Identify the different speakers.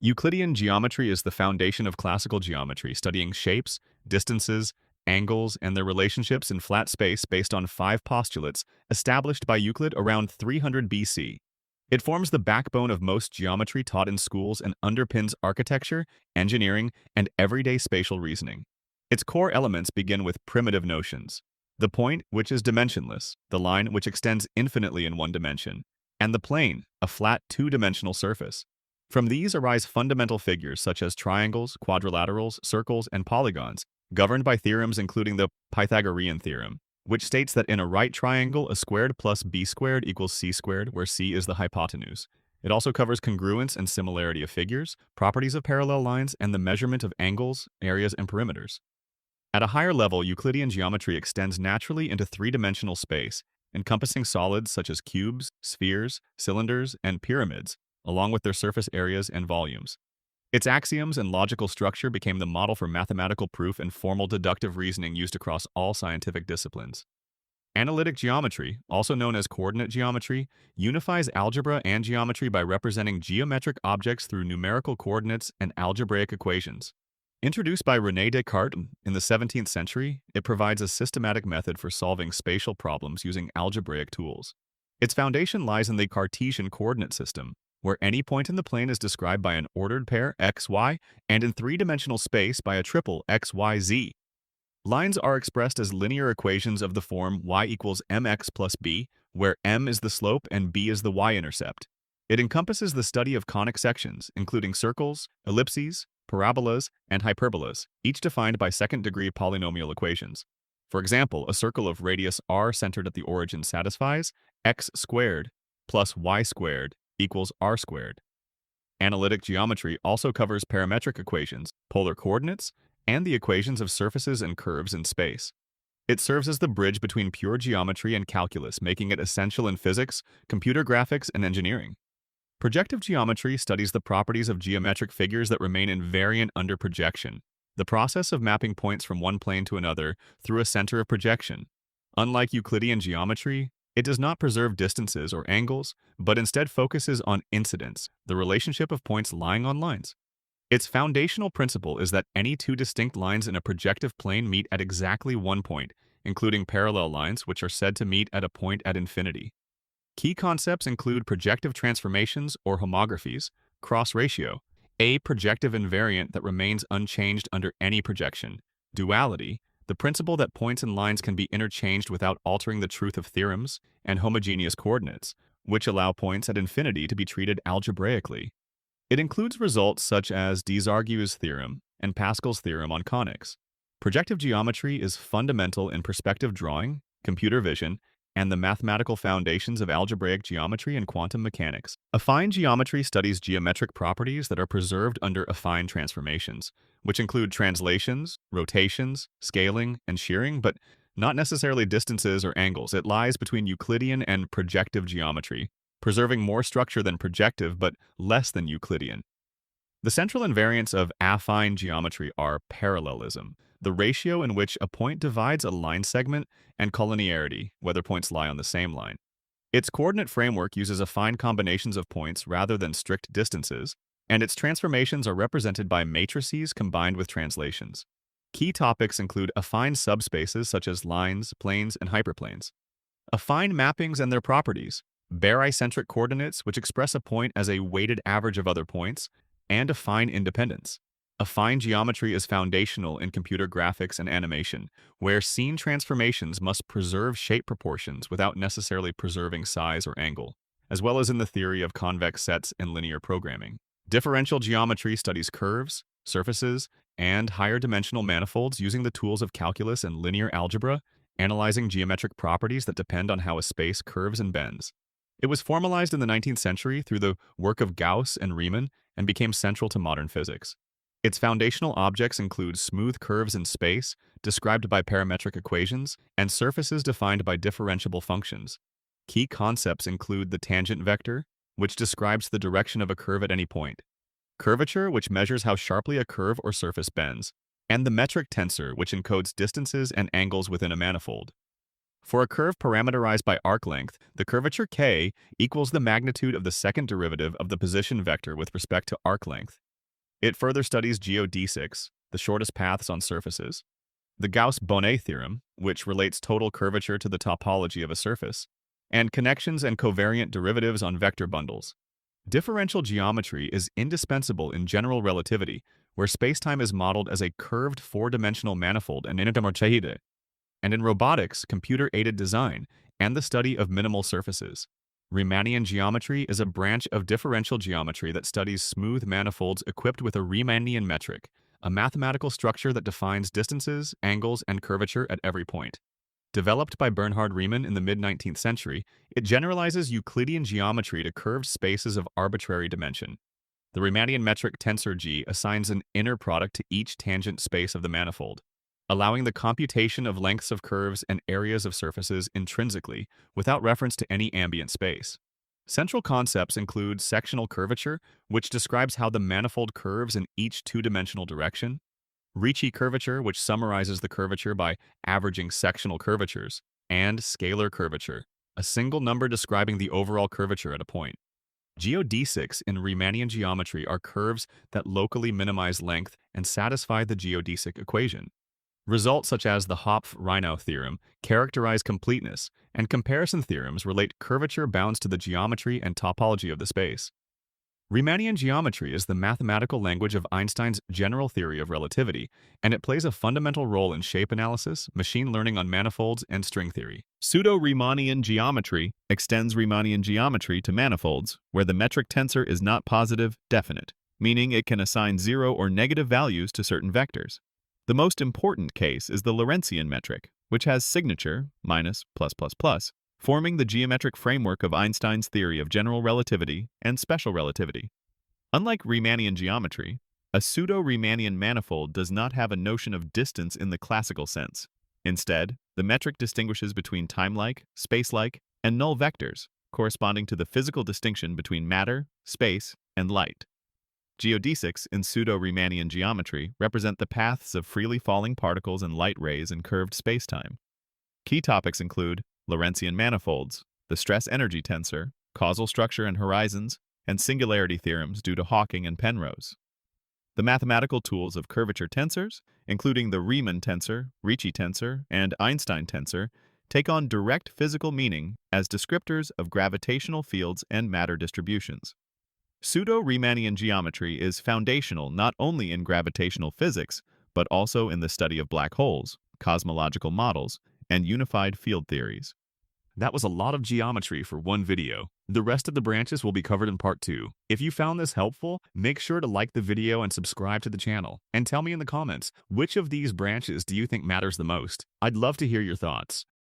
Speaker 1: Euclidean geometry is the foundation of classical geometry, studying shapes, distances, angles, and their relationships in flat space based on five postulates established by Euclid around 300 BC. It forms the backbone of most geometry taught in schools and underpins architecture, engineering, and everyday spatial reasoning. Its core elements begin with primitive notions: the point, which is dimensionless, the line, which extends infinitely in one dimension, and the plane, a flat two-dimensional surface. From these arise fundamental figures such as triangles, quadrilaterals, circles, and polygons, governed by theorems including the Pythagorean theorem, which states that in a right triangle, a squared plus b squared equals c squared, where c is the hypotenuse. It also covers congruence and similarity of figures, properties of parallel lines, and the measurement of angles, areas, and perimeters. At a higher level, Euclidean geometry extends naturally into three-dimensional space, encompassing solids such as cubes, spheres, cylinders, and pyramids, along with their surface areas and volumes. Its axioms and logical structure became the model for mathematical proof and formal deductive reasoning used across all scientific disciplines. Analytic geometry, also known as coordinate geometry, unifies algebra and geometry by representing geometric objects through numerical coordinates and algebraic equations. Introduced by René Descartes in the 17th century, it provides a systematic method for solving spatial problems using algebraic tools. Its foundation lies in the Cartesian coordinate system, where any point in the plane is described by an ordered pair x, y, and in three-dimensional space by a triple x, y, z. Lines are expressed as linear equations of the form y equals mx plus b, where m is the slope and b is the y-intercept. It encompasses the study of conic sections, including circles, ellipses, parabolas, and hyperbolas, each defined by second-degree polynomial equations. For example, a circle of radius r centered at the origin satisfies x squared plus y squared equals r squared. Analytic geometry also covers parametric equations, polar coordinates, and the equations of surfaces and curves in space. It serves as the bridge between pure geometry and calculus, making it essential in physics, computer graphics, and engineering. Projective geometry studies the properties of geometric figures that remain invariant under projection, the process of mapping points from one plane to another through a center of projection. Unlike Euclidean geometry, it does not preserve distances or angles, but instead focuses on incidence, the relationship of points lying on lines. Its foundational principle is that any two distinct lines in a projective plane meet at exactly one point, including parallel lines which are said to meet at a point at infinity. Key concepts include projective transformations or homographies, cross ratio, a projective invariant that remains unchanged under any projection, duality, the principle that points and lines can be interchanged without altering the truth of theorems, and homogeneous coordinates, which allow points at infinity to be treated algebraically. It includes results such as Desargues' theorem and Pascal's theorem on conics. Projective geometry is fundamental in perspective drawing, computer vision, and the mathematical foundations of algebraic geometry and quantum mechanics. Affine geometry studies geometric properties that are preserved under affine transformations, which include translations, rotations, scaling, and shearing, but not necessarily distances or angles. It lies between Euclidean and projective geometry, preserving more structure than projective but less than Euclidean. The central invariants of affine geometry are parallelism, the ratio in which a point divides a line segment, and collinearity, whether points lie on the same line. Its coordinate framework uses affine combinations of points rather than strict distances, and its transformations are represented by matrices combined with translations. Key topics include affine subspaces such as lines, planes, and hyperplanes, affine mappings and their properties, barycentric coordinates which express a point as a weighted average of other points, and affine independence. Affine geometry is foundational in computer graphics and animation, where scene transformations must preserve shape proportions without necessarily preserving size or angle, as well as in the theory of convex sets in linear programming. Differential geometry studies curves, surfaces, and higher dimensional manifolds using the tools of calculus and linear algebra, analyzing geometric properties that depend on how a space curves and bends. It was formalized in the 19th century through the work of Gauss and Riemann and became central to modern physics. Its foundational objects include smooth curves in space, described by parametric equations, and surfaces defined by differentiable functions. Key concepts include the tangent vector, which describes the direction of a curve at any point, curvature, which measures how sharply a curve or surface bends, and the metric tensor, which encodes distances and angles within a manifold. For a curve parameterized by arc length, the curvature k equals the magnitude of the second derivative of the position vector with respect to arc length. It further studies geodesics, the shortest paths on surfaces, the Gauss-Bonnet theorem, which relates total curvature to the topology of a surface, and connections and covariant derivatives on vector bundles. Differential geometry is indispensable in general relativity, where spacetime is modeled as a curved four-dimensional manifold and inaccurate, and in robotics, computer-aided design, and the study of minimal surfaces. Riemannian geometry is a branch of differential geometry that studies smooth manifolds equipped with a Riemannian metric, a mathematical structure that defines distances, angles, and curvature at every point. Developed by Bernhard Riemann in the mid-19th century, it generalizes Euclidean geometry to curved spaces of arbitrary dimension. The Riemannian metric tensor G assigns an inner product to each tangent space of the manifold, allowing the computation of lengths of curves and areas of surfaces intrinsically without reference to any ambient space. Central concepts include sectional curvature, which describes how the manifold curves in each two-dimensional direction, Ricci curvature, which summarizes the curvature by averaging sectional curvatures, and scalar curvature, a single number describing the overall curvature at a point. Geodesics in Riemannian geometry are curves that locally minimize length and satisfy the geodesic equation. Results such as the Hopf-Reinau theorem characterize completeness, and comparison theorems relate curvature bounds to the geometry and topology of the space. Riemannian geometry is the mathematical language of Einstein's general theory of relativity, and it plays a fundamental role in shape analysis, machine learning on manifolds, and string theory. Pseudo-Riemannian geometry extends Riemannian geometry to manifolds, where the metric tensor is not positive, definite, meaning it can assign zero or negative values to certain vectors. The most important case is the Lorentzian metric, which has signature minus plus plus plus, forming the geometric framework of Einstein's theory of general relativity and special relativity. Unlike Riemannian geometry, a pseudo-Riemannian manifold does not have a notion of distance in the classical sense. Instead, the metric distinguishes between time-like, space-like, and null vectors, corresponding to the physical distinction between matter, space, and light. Geodesics in pseudo-Riemannian geometry represent the paths of freely falling particles and light rays in curved spacetime. Key topics include Lorentzian manifolds, the stress-energy tensor, causal structure and horizons, and singularity theorems due to Hawking and Penrose. The mathematical tools of curvature tensors, including the Riemann tensor, Ricci tensor, and Einstein tensor, take on direct physical meaning as descriptors of gravitational fields and matter distributions. Pseudo-Riemannian geometry is foundational not only in gravitational physics, but also in the study of black holes, cosmological models, and unified field theories. That was a lot of geometry for one video. The rest of the branches will be covered in part 2. If you found this helpful, make sure to like the video and subscribe to the channel. And tell me in the comments, which of these branches do you think matters the most? I'd love to hear your thoughts.